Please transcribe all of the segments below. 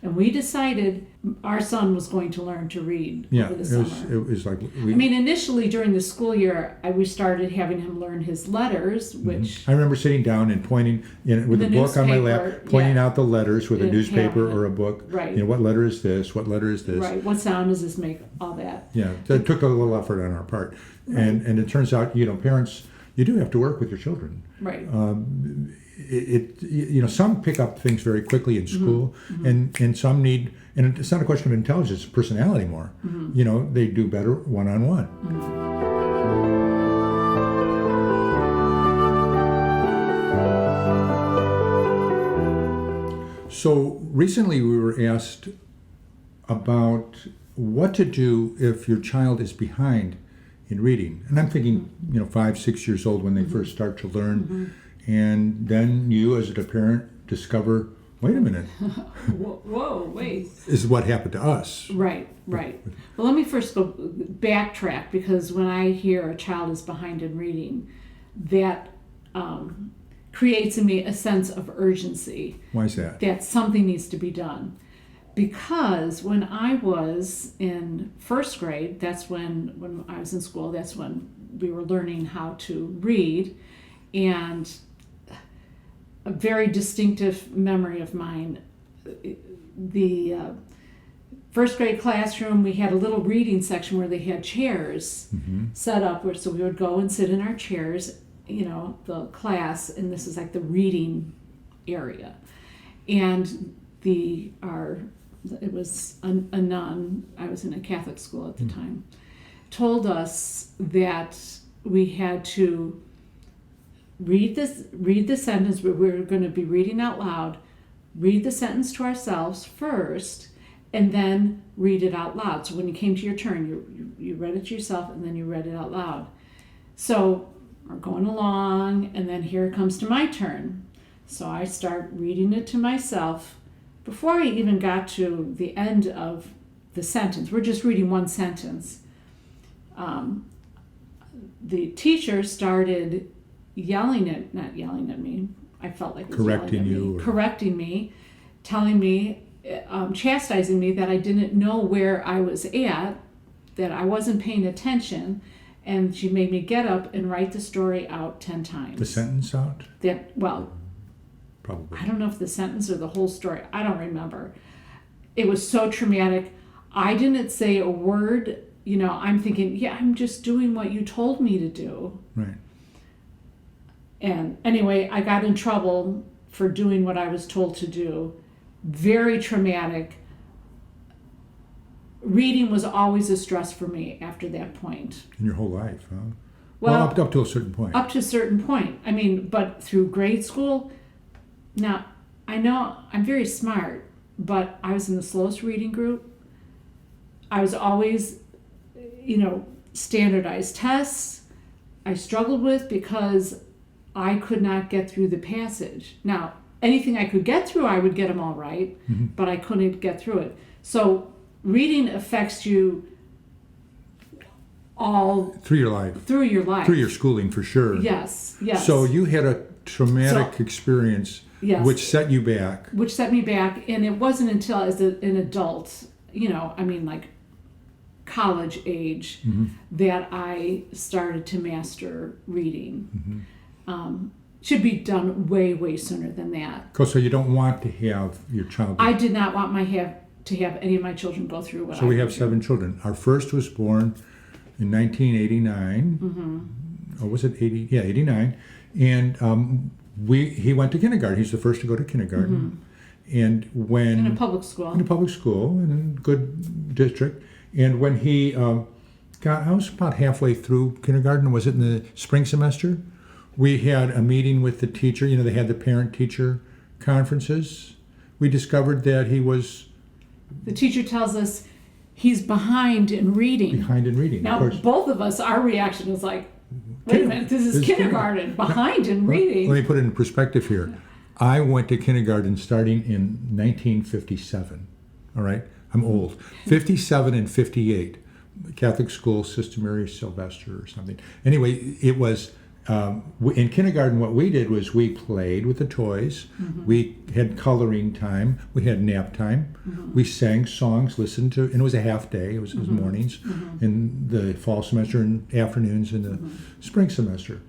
And we decided our son was going to learn to read over the summer. It was like... initially during the school year, we started having him learn his letters, which... I remember sitting down and pointing with a book on my lap, pointing out the letters with a newspaper or a book. Right. What letter is this? What letter is this? Right. What sound does this make? All that. Yeah. It took a little effort on our part. Right. And it turns out, parents, you do have to work with your children. Right. Some pick up things very quickly in school, and some need, and it's not a question of intelligence, it's personality more. They do better one-on-one. So recently we were asked about what to do if your child is behind in reading. And I'm thinking, 5, 6 years old when they first start to learn. And then you, as a parent, discover, wait a minute. Whoa, wait. This is what happened to us. Right. Well, let me first go backtrack, because when I hear a child is behind in reading, that creates in me a sense of urgency. Why is that? That something needs to be done. Because when I was in first grade, that's when I was in school, that's when we were learning how to read. And a very distinctive memory of mine, the first grade classroom, we had a little reading section where they had chairs set up, so we would go and sit in our chairs, the class, and this is like the reading area. And it was a nun, I was in a Catholic school at the time, told us that we had to read the sentence. We were going to be reading out loud, read the sentence to ourselves first, and then read it out loud. So when you came to your turn, you read it to yourself, and then you read it out loud. So we're going along, and then here it comes to my turn. So I start reading it to myself. Before I even got to the end of the sentence, we're just reading one sentence, the teacher started not yelling at me, I felt like it was correcting me, telling me, chastising me that I didn't know where I was at, that I wasn't paying attention, and she made me get up and write the story out 10 times. The sentence out? Probably. I don't know if the sentence or the whole story, I don't remember. It was so traumatic. I didn't say a word, I'm thinking, I'm just doing what you told me to do. Right. And anyway, I got in trouble for doing what I was told to do. Very traumatic. Reading was always a stress for me after that point. In your whole life, huh? Well, up to a certain point. Up to a certain point. But through grade school, now, I know I'm very smart, but I was in the slowest reading group. I was always, standardized tests I struggled with because I could not get through the passage. Now, anything I could get through, I would get them all right, but I couldn't get through it. So reading affects you all... Through your life. Through your schooling, for sure. Yes. So you had a traumatic experience, which set you back. Which set me back, and it wasn't until as an adult, like college age, that I started to master reading. Should be done way, way sooner than that. So you don't want to have your child... I did not want to have any of my children go through what I... So we have 7 children. Our first was born in 1989. Or was it 80? Yeah, 89. And he went to kindergarten. He's the first to go to kindergarten. And when... In a public school. In a public school, in a good district. And when he I was about halfway through kindergarten. Was it in the spring semester? We had a meeting with the teacher. They had the parent-teacher conferences. We discovered that he was... The teacher tells us he's behind in reading. Now, of course, both of us, our reaction was like, wait a minute, this is kindergarten, behind in reading. Let me put it in perspective here. I went to kindergarten starting in 1957. All right? I'm old. 57 and 58. Catholic school, Sister Mary Sylvester or something. Anyway, it was In kindergarten, what we did was we played with the toys. Mm-hmm. We had coloring time. We had nap time. Mm-hmm. We sang songs, listened to, and it was a half day. It was mornings in the fall semester and afternoons in the spring semester.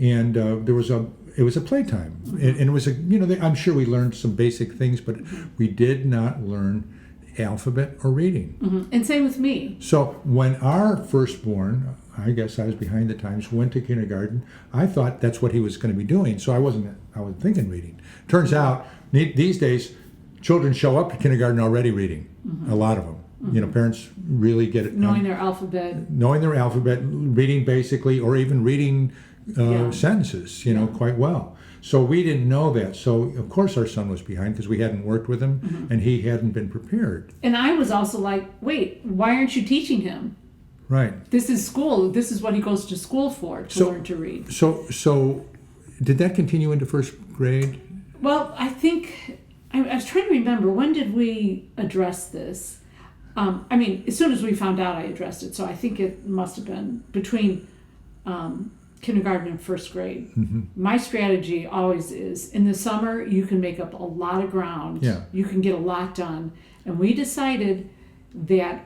And it was a playtime, and it was I'm sure we learned some basic things, but we did not learn alphabet or reading. Mm-hmm. And same with me. So when our firstborn, I guess I was behind the times, went to kindergarten, I thought that's what he was going to be doing. So I wasn't thinking reading. Turns out these days, children show up to kindergarten already reading. A lot of them. Parents really get it. Knowing their alphabet. Knowing their alphabet, reading basically, or even reading sentences, quite well. So we didn't know that. So of course our son was behind because we hadn't worked with him and he hadn't been prepared. And I was also like, wait, why aren't you teaching him? Right. This is school. This is what he goes to school for, to learn to read. So did that continue into first grade? Well, I think, I was trying to remember, when did we address this? As soon as we found out, I addressed it. So I think it must have been between kindergarten and first grade. My strategy always is, in the summer, you can make up a lot of ground. Yeah. You can get a lot done. And we decided that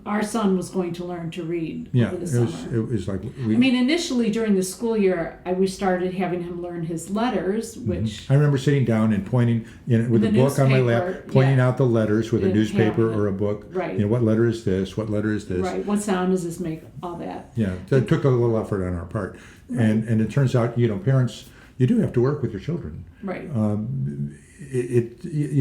our son was going to learn to read over the summer. It was like initially during the school year, we started having him learn his letters, which I remember sitting down and pointing with a book on my lap, pointing out the letters with a newspaper or a book. Right. What letter is this? What letter is this? Right. What sound does this make? All that. Yeah. That took a little effort on our part, and it turns out parents, you do have to work with your children. Right.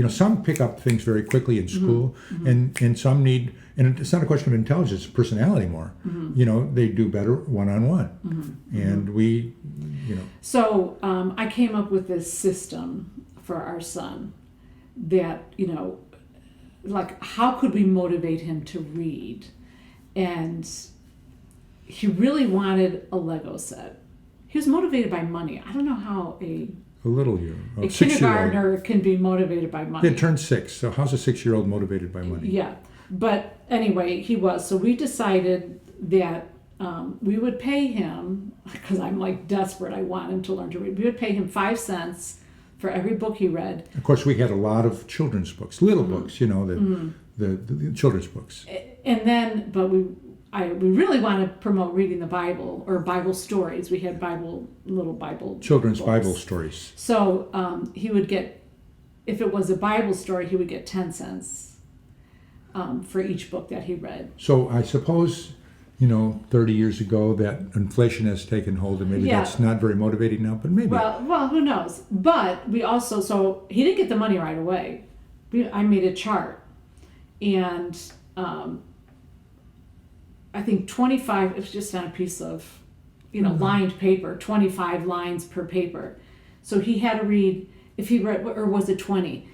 Some pick up things very quickly in school, and some need. And it's not a question of intelligence, it's personality more. They do better one-on-one. And we. So I came up with this system for our son that, like, how could we motivate him to read? And he really wanted a Lego set. He was motivated by money. I don't know how a kindergartner can be motivated by money. He turned 6, so how's a 6-year-old motivated by money? Yeah, but anyway, he was. So we decided that we would pay him, because I'm like desperate, I want him to learn to read. We would pay him 5 cents for every book he read. Of course, we had a lot of children's books, little books, the children's books. And then, but we really want to promote reading the Bible or Bible stories. We had little Bible children's books. Bible stories. So he would get, if it was a Bible story, he would get 10 cents for each book that he read. So I suppose, 30 years ago that inflation has taken hold, and maybe that's not very motivating now, but maybe. Well, who knows? But we also, so he didn't get the money right away. I made a chart, and I think 25, it was just on a piece of, lined paper, 25 lines per paper. So he had to read, if he read, or was it 20?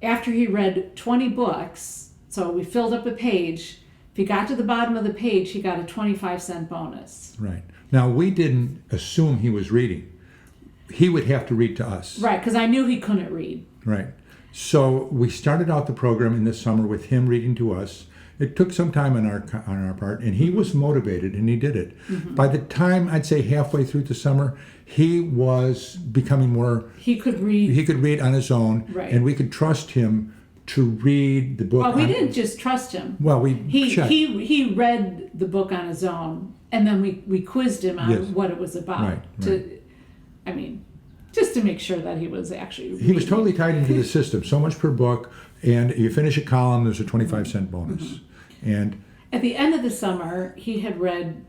After he read 20 books, so we filled up a page, if he got to the bottom of the page, he got a 25-cent bonus. Right. Now, we didn't assume he was reading. He would have to read to us. Right, because I knew he couldn't read. Right. So we started out the program in the summer with him reading to us. It took some time on our part, and he was motivated, and he did it. By the time, I'd say halfway through the summer, he was becoming more... He could read. He could read on his own, right. And we could trust him to read the book. Well, we didn't just trust him. Well, checked. He read the book on his own, and then we quizzed him on what it was about. Right. Just to make sure that he was actually reading. He was totally tied into the system, so much per book, and you finish a column, there's a 25-cent bonus. And at the end of the summer, he had read,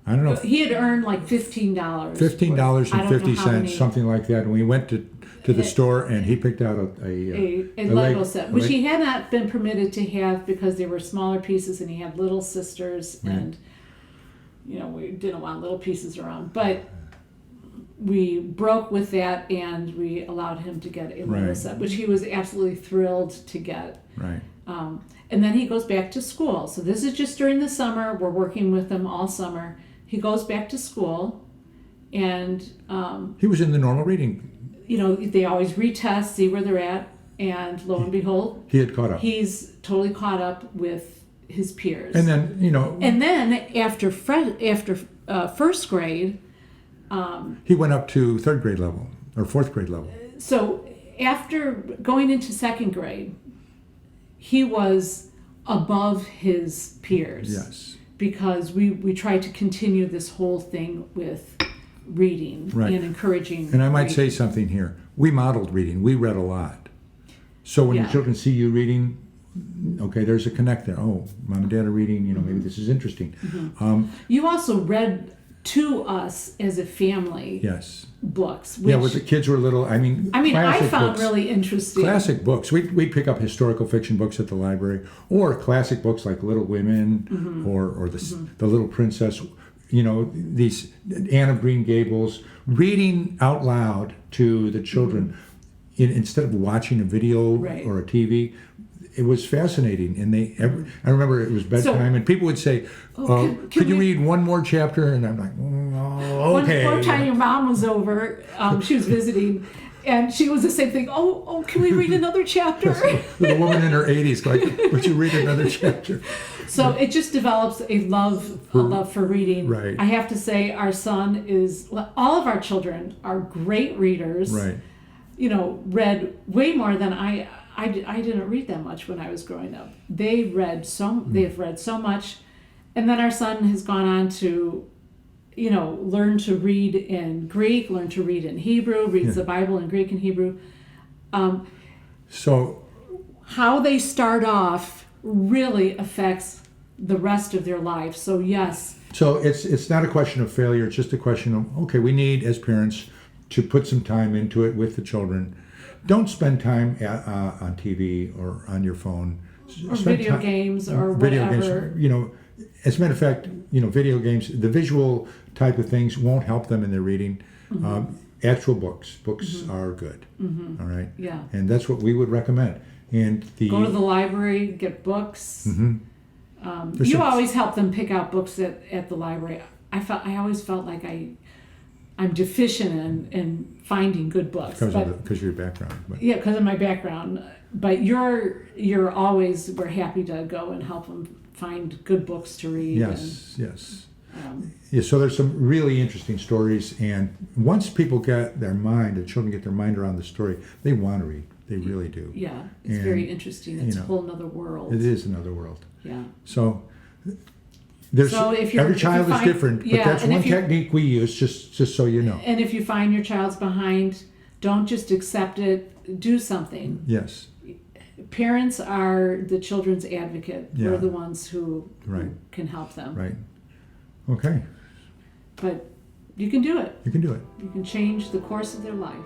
I don't know, he had earned like $15. $15.50, something like that. And we went to the store, and he picked out a Lego set, which he had not been permitted to have because they were smaller pieces, and he had little sisters, and we didn't want little pieces around. But we broke with that, and we allowed him to get a Lego set, which he was absolutely thrilled to get. Right. And then he goes back to school. So this is just during the summer. We're working with him all summer. He goes back to school, and he was in the normal reading. They always retest, see where they're at, and lo and behold, he had caught up. He's totally caught up with his peers. And then, And then after first grade, he went up to third grade level or fourth grade level. so after going into second grade, he was above his peers. Yes. Because we tried to continue this whole thing with reading Right. and encouraging. And I might reading. say something here. We modeled reading. We read a lot. So when your Yeah. children see you reading, okay, there's a connect there. Oh, mom and dad are reading. Maybe this is interesting. You also read to us as a family Yes. books. Yeah, which- when the kids were little, I mean I classic found books. really interesting. Classic books. We'd pick up historical fiction books at the library, or classic books like Little Women, or the Little Princess. These Anne of Green Gables. Reading out loud to the children instead of watching a video Right. or a TV. It was fascinating, and I remember it was bedtime, and people would say, can "Could you we- read one more chapter?" And I'm like, "Okay." One time your mom was over, she was visiting, and she was the same thing. Oh, can we read another chapter? The woman in her 80s, like, "Would you read another chapter?" So it just develops a love for reading. Right. I have to say, our son all of our children are great readers. Right. Read way more than I didn't read that much when I was growing up. They've read so much, and then our son has gone on to, learn to read in Greek, learn to read in Hebrew, reads the Bible in Greek and Hebrew. So How they start off really affects the rest of their life. So yes. So it's not a question of failure. It's just a question of, okay, we need as parents to put some time into it with the children. Don't spend time on TV or on your phone. Or Spend video games or whatever. Games. As a matter of fact, video games, the visual type of things won't help them in their reading. Actual books are good. All right. Yeah. And that's what we would recommend. And Go to the library, get books. There's You some- always help them pick out books at the library. I always felt like I'm deficient in finding good books. because of your background. But. Yeah, because of my background. But we're happy to go and help them find good books to read. Yes. Yeah, so there's some really interesting stories, and once people get the children get their mind around the story, they want to read. They really do. Yeah, it's And, very interesting. It's a whole nother world. It is another world. Yeah. So every child is different, but that's one technique we use, just so you know. And if you find your child's behind, don't just accept it. Do something. Yes. Parents are the children's advocate. Yeah. We're the ones who Right. can help them. Right. Okay. But you can do it. You can do it. You can change the course of their life.